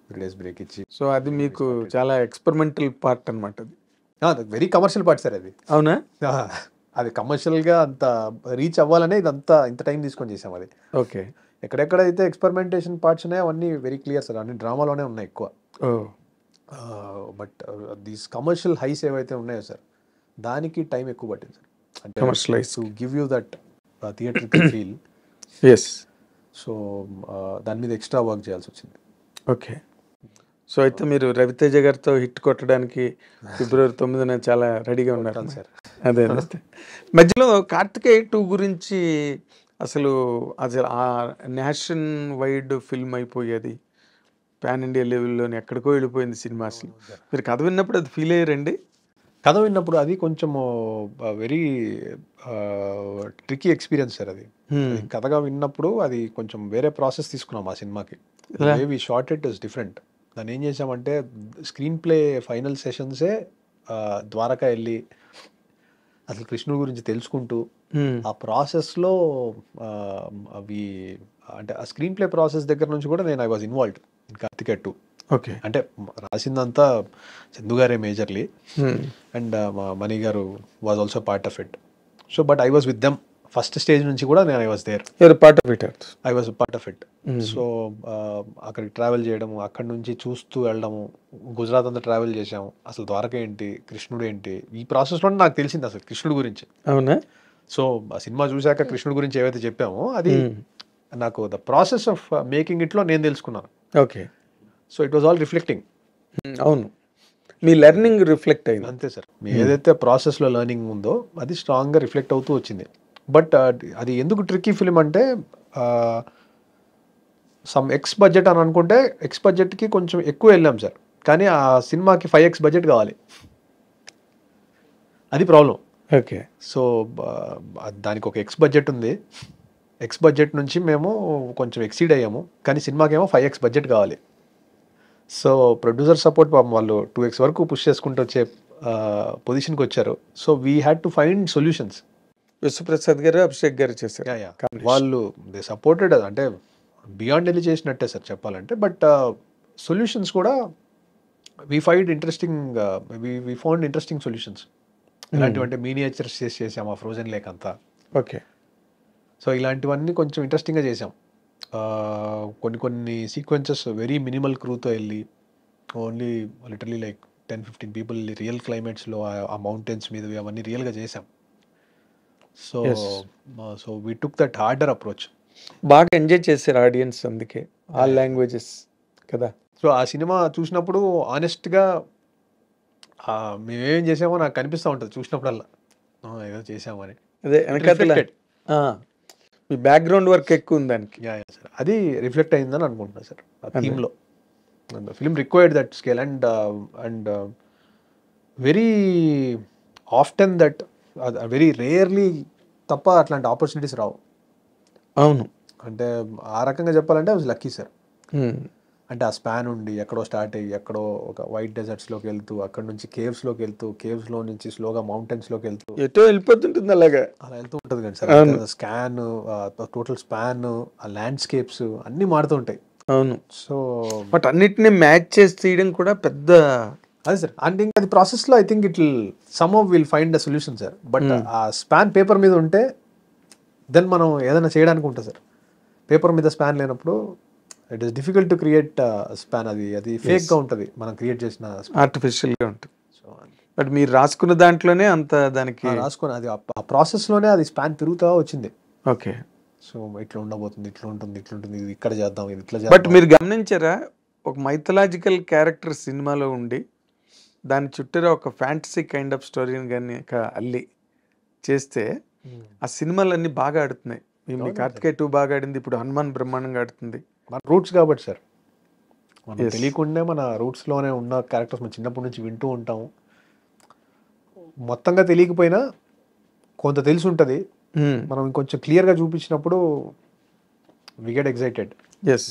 3 days break ఇచ్చి. So అది మీకు చాలా ఎక్స్పెరిమెంటల్ పార్ట్ అనమాట అది. వెరీ కమర్షియల్ పార్ట్ సార్ అది. అవునా? అది కమర్షియల్గా అంత రీచ్ అవ్వాలనే ఇదంతా ఇంత టైం తీసుకొని చేసాం అది. ఓకే. ఎక్కడెక్కడైతే ఎక్స్పెరిమెంటేషన్ పార్ట్స్ ఉన్నాయో అవన్నీ వెరీ క్లియర్ సార్, అన్ని డ్రామాలోనే ఉన్నాయి ఎక్కువ. బట్ దీస్ కమర్షియల్ హైస్ ఏవైతే ఉన్నాయో సార్, దానికి టైం ఎక్కువ పట్టింది సార్. అంటే to give you that theatrical feel. Yes. So దాని మీద ఎక్స్ట్రా వర్క్ చేయాల్సి వచ్చింది. ఓకే. సో అయితే మీరు రవితేజ గారితో హిట్ కొట్టడానికి February 9న చాలా రెడీగా ఉన్నారు సార్. అదే మధ్యలో కార్తికేయ 2 గురించి అసలు ఆ నేషన్ వైడ్ ఫిల్మ్ అయిపోయేది, పాన్ ఇండియా లెవెల్లోని ఎక్కడికో వెళ్ళిపోయింది సినిమా. అసలు మీరు కథ విన్నప్పుడు అది ఫీల్ అయ్యారండి? కథ విన్నప్పుడు అది కొంచెము వెరీ ట్రికీ ఎక్స్పీరియన్స్ సార్. అది కథగా విన్నప్పుడు అది కొంచెం వేరే ప్రాసెస్ తీసుకున్నాం ఆ సినిమాకి. We shot it is different. దాన్ని ఏం చేసామంటే స్క్రీన్ ప్లే ఫైనల్ సెషన్సే ద్వారకా వెళ్ళి అసలు కృష్ణుడి గురించి తెలుసుకుంటూ ఆ ప్రాసెస్లో అవి అంటే ఆ స్క్రీన్ ప్లే ప్రాసెస్ దగ్గర నుంచి కూడా నేను I was involved in Karthikeya 2. Okay. అంటే రాసిందంతా చందు గారే మేజర్లీ, అండ్ మా మణి గారు was also part of it. So but I was with them first stage నుంచి కూడా నేను I was there. Part of it. I was part of it. So అక్కడికి travel చేయడము, అక్కడి నుంచి చూస్తూ వెళ్ళడము, గుజరాత్ అంతా ట్రావెల్ చేసాము. అసలు ద్వారక ఏంటి, కృష్ణుడు ఏంటి, ఈ ప్రాసెస్లో నాకు తెలిసింది అసలు కృష్ణుడు గురించి. అవునా? సో ఆ సినిమా చూశాక కృష్ణుడి గురించి ఏవైతే చెప్పామో అది నాకు ద ప్రాసెస్ ఆఫ్ మేకింగ్ ఇట్లో నేను తెలుసుకున్నాను. Okay. So it was all reflecting. అవును, మీ లెర్నింగ్ రిఫ్లెక్ట్ అయింది. అంతే సార్, మీ ఏదైతే ప్రాసెస్లో లెర్నింగ్ ఉందో అది స్ట్రాంగ్గా రిఫ్లెక్ట్ అవుతూ వచ్చింది. బట్ అది ఎందుకు ట్రిక్కీ ఫిలిం అంటే సమ్ ఎక్స్ బడ్జెట్ అని అనుకుంటే ఎక్స్ బడ్జెట్కి కొంచెం ఎక్కువ వెళ్ళాం సార్, కానీ ఆ సినిమాకి 5x బడ్జెట్ కావాలి, అది ప్రాబ్లం. ఓకే. సో దానికి ఒక ఎక్స్ బడ్జెట్ ఉంది. ఎక్స్ బడ్జెట్ నుంచి మేము కొంచెం ఎక్సీడ్ అయ్యాము, కానీ సినిమాకేమో 5x బడ్జెట్ కావాలి. సో ప్రొడ్యూసర్ సపోర్ట్ పాపం వాళ్ళు 2x వరకు పుష్ చేసుకుంటూ వచ్చే పొజిషన్కి వచ్చారు. So we had to find solutions. Vishwaprasad గారు, అభిషేక్ గారు చేశారు. వాళ్ళు దే సపోర్టెడ్, అంటే బియాండ్ వెళ్ళి చేసినట్టే సార్ చెప్పాలంటే. బట్ సొల్యూషన్స్ కూడా we find interesting, we found interesting solutions. ఇలాంటివంటే మినియేచర్స్ చేసాం ఆ ఫ్రోజన్ లేక్ అంతా. ఓకే. సో ఇలాంటివన్నీ కొంచెం ఇంట్రెస్టింగ్గా చేసాం. కొన్ని సీక్వెన్సెస్ వెరీ మినిమల్ క్రూతో వెళ్ళి only literally like 10-15 people real క్లైమేట్స్లో ఆ మౌంటైన్స్ మీద అవన్నీ రియల్గా చేసాం. So we took that harder approach. బాగా ఎంజాయ్ చేశారు ఆడియన్స్, అందుకే ఆల్ లాంగ్వేజెస్ కదా. సో ఆ సినిమా చూసినప్పుడు ఆనెస్ట్గా మేమేం చేసామో నాకు కనిపిస్తూ ఉంటుంది చూసినప్పుడల్లా, ఏదో చేసామని. అదే వెనకాల మీ బ్యాక్గ్రౌండ్ వర్క్ ఎక్కువ ఉంది దానికి. సార్ అది రిఫ్లెక్ట్ అయిందని అనుకుంటున్నాను సార్ ఆ థీమ్లో. Film required that scale and very often that, very rarely తప్ప అట్లాంటి ఆపర్చునిటీస్ రావు. అవును, అంటే ఆ రకంగా చెప్పాలంటే వాజ్ లక్కీ సార్. అంటే ఆ స్పాన్ ఉండి ఎక్కడో స్టార్ట్ అయ్యి ఎక్కడో ఒక వైట్ డెజర్ట్స్లోకి వెళ్తూ, అక్కడ నుంచి కేవ్స్లోకి వెళ్తూ, కేవ్స్లో నుంచి స్లోగా మౌంటైన్స్లోకి వెళ్తూ ఎటో వెళ్ళిపోతుంటుంది, అలాగా అలా వెళ్తూ ఉంటుంది కానీ సార్. స్కాన్, టోటల్ స్పాన్, ఆ ల్యాండ్స్కేప్స్ అన్నీ మారుతూ ఉంటాయి. అవును. సో బట్ అన్నిటిని మ్యాచ్ చేసి తీయడం కూడా పెద్ద అదే సార్. అంటే ఇంకా అది ప్రాసెస్లో I think it some of will find the solution sir. But ఆ స్పాన్ పేపర్ మీద ఉంటే దెన్ మనం ఏదైనా చేయడానికి ఉంటుంది సార్. పేపర్ మీద స్పాన్ లేనప్పుడు it is difficult to create span. అది ఫేక్గా ఉంటుంది మనం క్రియేట్ చేసిన, ఆర్టిఫిషియల్గా ఉంటుంది. సో బట్ మీరు రాసుకున్న దాంట్లోనే అంత దానికి రాసుకుని అది ఆ ప్రాసెస్లోనే అది స్పాన్ పెరుగుతూ వచ్చింది. ఓకే. సో ఇట్లా ఉండబోతుంది, ఇట్లా ఉంటుంది, ఇట్లా ఉంటుంది, ఇది ఇక్కడ చేద్దాం, ఇది ఇట్లా చేద్దాం. బట్ మీరు గమనించారా, ఒక మైథలాజికల్ క్యారెక్టర్ సినిమాలో ఉండి దాని చుట్టూ ఒక ఫ్యాంటసీ కైండ్ ఆఫ్ స్టోరీని కానీ అల్లి చేస్తే ఆ సినిమాలన్నీ బాగా ఆడుతున్నాయి. మీ కార్తికేయ 2 బాగా ఆడింది, ఇప్పుడు హనుమాన్ బ్రహ్మాండంగా ఆడుతుంది. మన రూట్స్ కాబట్టి సార్, మనం తెలియకుండా మన రూట్స్లోనే ఉన్న క్యారెక్టర్స్ మనం చిన్నప్పటి నుంచి వింటూ ఉంటాము. మొత్తంగా తెలియకపోయినా కొంత తెలిసి ఉంటుంది. మనం ఇంకొంచెం క్లియర్గా చూపించినప్పుడు వి గెట్ ఎక్సైటెడ్. ఎస్.